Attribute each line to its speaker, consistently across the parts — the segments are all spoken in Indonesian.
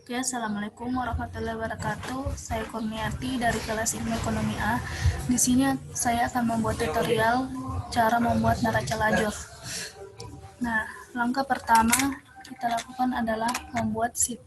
Speaker 1: Oke, Assalamualaikum warahmatullahi wabarakatuh. Saya Kurniati dari kelas Ilmu Ekonomi A. Di sini saya akan membuat tutorial cara membuat neraca lajur. Nah, langkah pertama kita lakukan adalah membuat sheet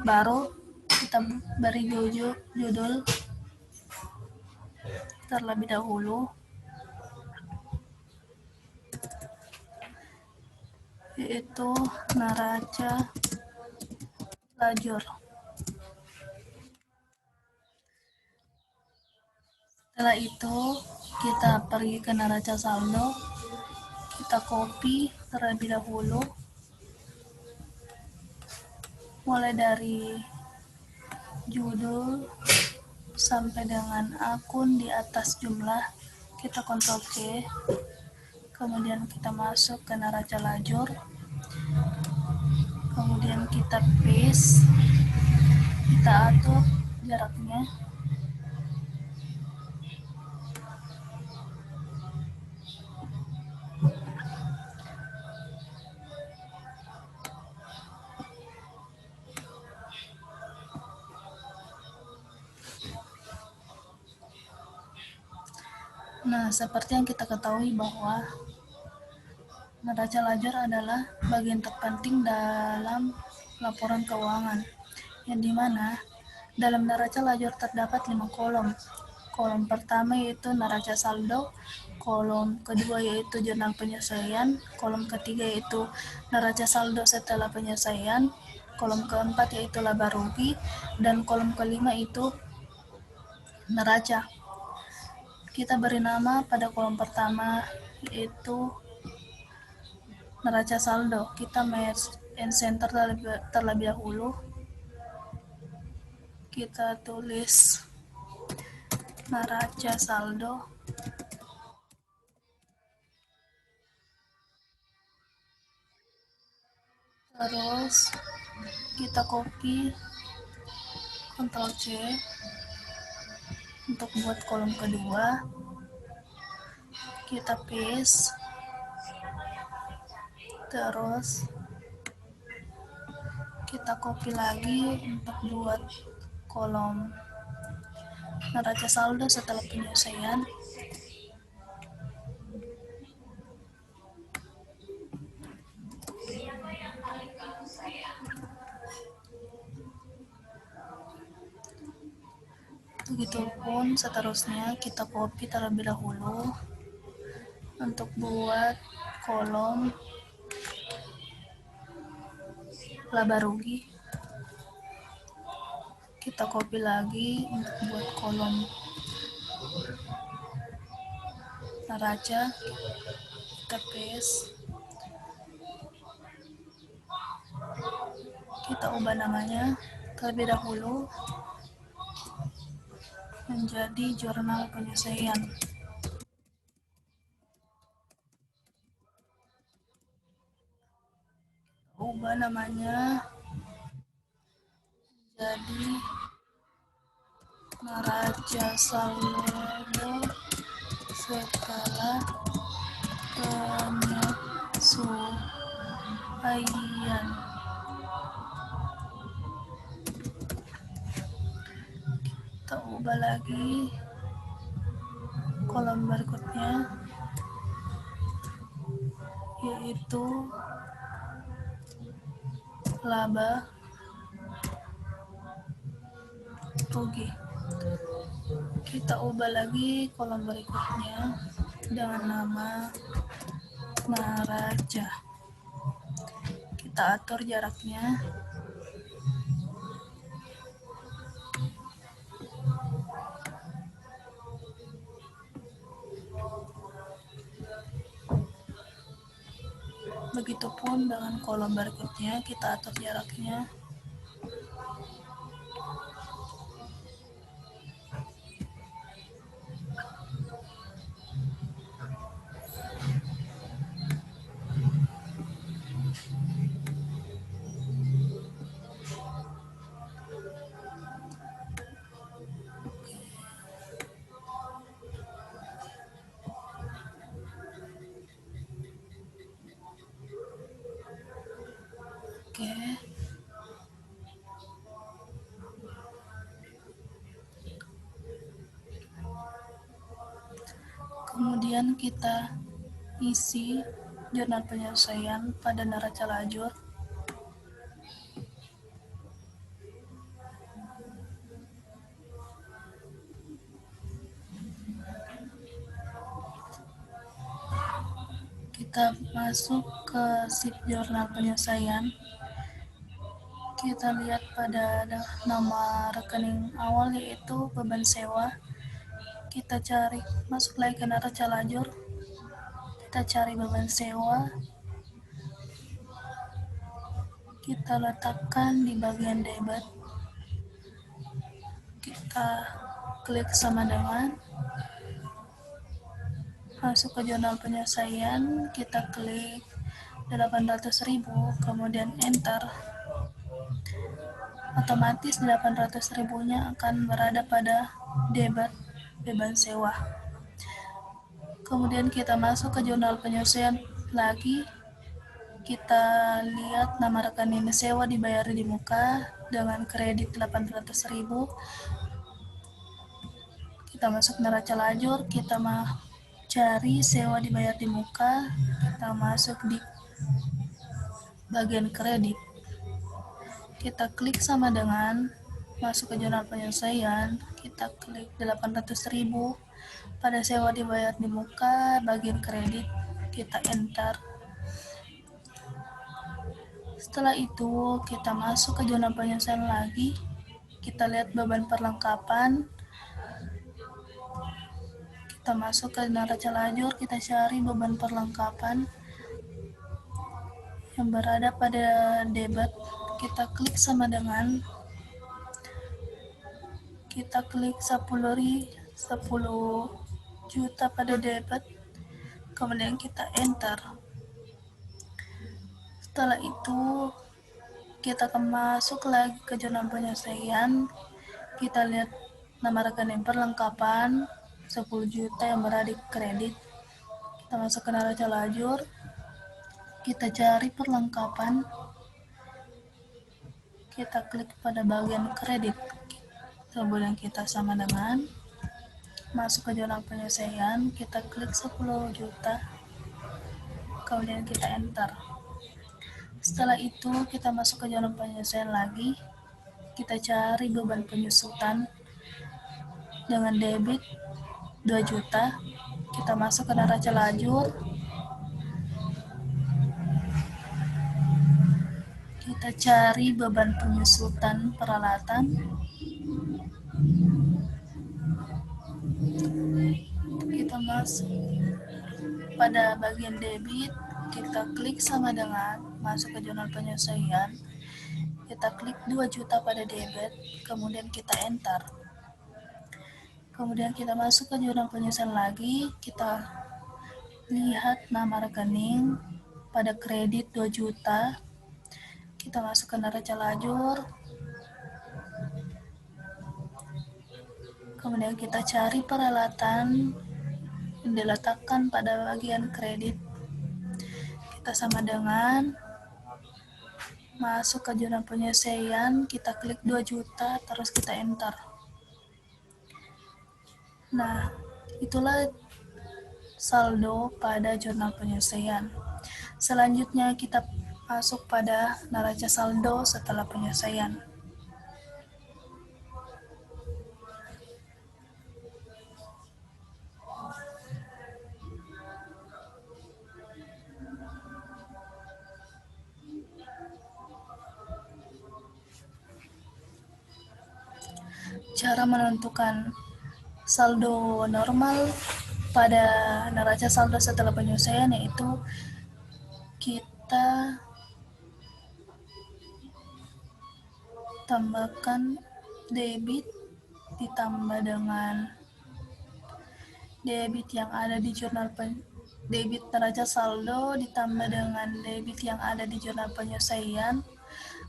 Speaker 1: baru. Kita beri judul terlebih dahulu, yaitu neraca lajur. Setelah itu, kita pergi ke neraca saldo, kita copy terlebih dahulu, mulai dari judul sampai dengan akun di atas jumlah, kita Ctrl C, kemudian kita masuk ke neraca lajur, kemudian kita paste, kita atur jaraknya. Nah, seperti yang kita ketahui bahwa neraca lajur adalah bagian terpenting dalam laporan keuangan, yang dimana dalam neraca lajur terdapat 5 kolom. Kolom pertama yaitu neraca saldo, kolom kedua yaitu jurnal penyelesaian, kolom ketiga yaitu neraca saldo setelah penyelesaian, kolom keempat yaitu laba rugi, dan kolom kelima itu neraca. Kita beri nama pada kolom pertama yaitu neraca saldo. Kita match and center terlebih dahulu. Kita tulis neraca saldo, terus kita copy Ctrl C untuk buat kolom kedua, kita paste, terus kita copy lagi untuk buat kolom neraca saldo setelah penyelesaian. Begitupun seterusnya, kita copy terlebih dahulu untuk buat kolom laba rugi. Kita copy lagi untuk buat kolom neraca, kita paste, kita ubah namanya terlebih dahulu menjadi jurnal penyelesaian. Ubah namanya jadi neraca saldo setelah penyesuaian. Kita ubah lagi kolom berikutnya yaitu laba rugi. Kita ubah lagi kolom berikutnya dengan nama neraca. Kita atur jaraknya. Begitupun dengan kolom berikutnya, kita atur jaraknya. Oke. kita isi jurnal penyelesaian pada neraca lajur. Kita masuk ke sheet jurnal penyelesaian. Kita lihat pada nama rekening awal yaitu beban sewa. Kita cari, masuk lagi ke neraca lajur. Kita cari beban sewa. Kita letakkan di bagian debit. Kita klik sama dengan, masuk ke jurnal penyelesaian, kita klik 800.000, kemudian enter. Otomatis 800.000-nya akan berada pada debit beban sewa. Kemudian kita masuk ke jurnal penyelesaian lagi. Kita lihat nama rekening sewa dibayar di muka dengan kredit 800.000. Kita masuk neraca lajur, kita cari sewa dibayar di muka, kita masuk di bagian kredit. Kita klik sama dengan, masuk ke jurnal penyelesaian, kita klik 800.000 pada sewa dibayar di muka, bagian kredit, kita enter. Setelah itu, kita masuk ke jurnal penyelesaian lagi, kita lihat beban perlengkapan, kita masuk ke neraca lajur, kita cari beban perlengkapan yang berada pada debit. Kita klik sama dengan, kita klik 10 juta pada debit, kemudian kita enter. Setelah itu kita akan masuk lagi ke jurnal penyelesaian, kita lihat nama rekening perlengkapan 10 juta yang berada di kredit. Kita masuk ke neraca lajur, kita cari perlengkapan, kita klik pada bagian kredit, kemudian kita sama dengan, masuk ke jurnal penyelesaian, kita klik 10 juta, kemudian kita enter. Setelah itu kita masuk ke jurnal penyelesaian lagi, kita cari beban penyusutan dengan debit 2 juta, kita masuk ke neraca lajur, kita cari beban penyusutan peralatan, kita masuk pada bagian debit, kita klik sama dengan, masuk ke jurnal penyelesaian, kita klik 2 juta pada debit, kemudian kita enter. Kemudian kita masuk ke jurnal penyelesaian lagi, kita lihat nama rekening pada kredit 2 juta, kita masuk ke neraca lajur, kemudian kita cari peralatan yang diletakkan pada bagian kredit, kita sama dengan, masuk ke jurnal penyelesaian, kita klik 2 juta, terus kita enter. Nah, itulah saldo pada jurnal penyelesaian. Selanjutnya kita masuk pada neraca saldo setelah penyelesaian. Cara menentukan saldo normal pada neraca saldo setelah penyelesaian yaitu kita tambahkan debit ditambah dengan debit yang ada di jurnal debit neraca saldo ditambah dengan debit yang ada di jurnal penyelesaian,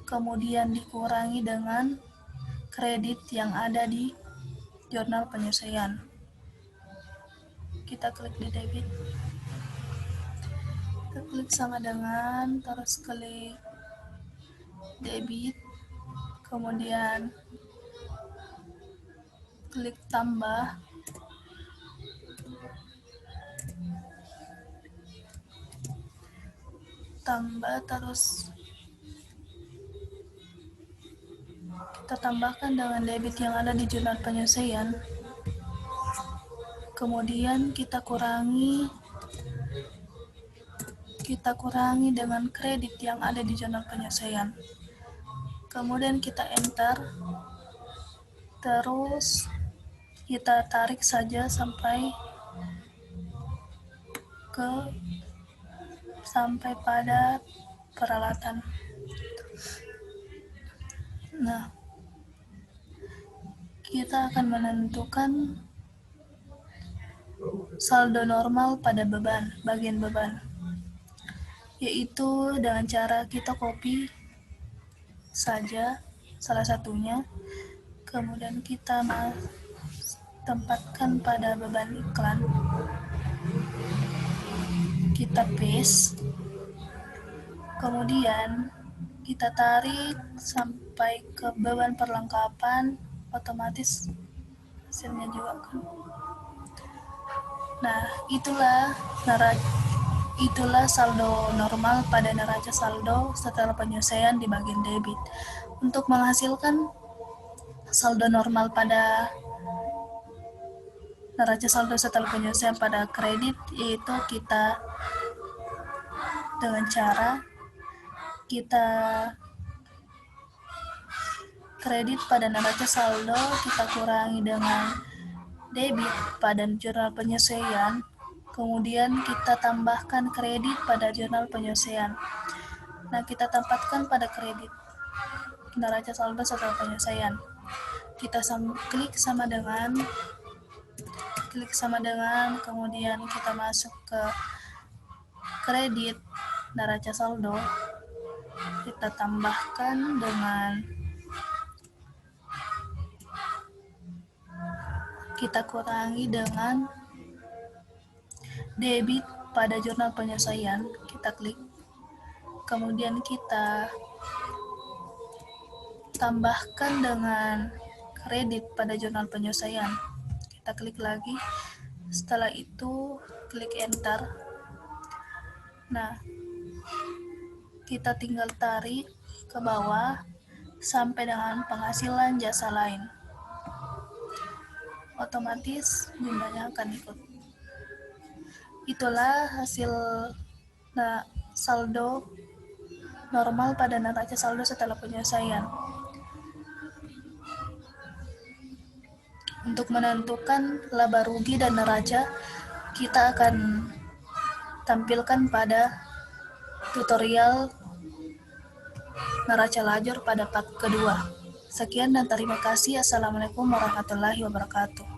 Speaker 1: kemudian dikurangi dengan kredit yang ada di jurnal penyelesaian. Kita klik di debit, kita klik sama dengan, terus klik debit, kemudian klik tambah, kita tambahkan dengan debit yang ada di jurnal penyelesaian, kemudian kita kurangi dengan kredit yang ada di jurnal penyelesaian, kemudian kita enter, terus kita tarik saja sampai pada peralatan. Nah, kita akan menentukan saldo normal pada bagian beban, yaitu dengan cara kita copy saja salah satunya, kemudian kita tempatkan pada beban iklan, kita paste, kemudian kita tarik sampai ke beban perlengkapan, otomatis hasilnya juga kan. Nah, itulah saldo normal pada neraca saldo setelah penyelesaian di bagian debit. Untuk menghasilkan saldo normal pada neraca saldo setelah penyelesaian pada kredit, yaitu kita dengan cara kita kredit pada neraca saldo, kita kurangi dengan debit pada jurnal penyelesaian, kemudian kita tambahkan kredit pada jurnal penyelesaian. Nah, kita tempatkan pada kredit neraca saldo setelah penyelesaian. Kita klik sama dengan, kemudian kita masuk ke kredit neraca saldo, kita tambahkan dengan, kita kurangi dengan debit pada jurnal penyelesaian, kita klik, kemudian kita tambahkan dengan kredit pada jurnal penyelesaian, kita klik lagi, setelah itu klik enter. Nah, kita tinggal tarik ke bawah sampai dengan penghasilan jasa lain, otomatis jumlahnya akan ikut. Itulah hasil saldo normal pada neraca saldo setelah penyelesaian. Untuk menentukan laba rugi dan neraca, kita akan tampilkan pada tutorial neraca lajur pada part kedua. Sekian dan terima kasih. Assalamualaikum warahmatullahi wabarakatuh.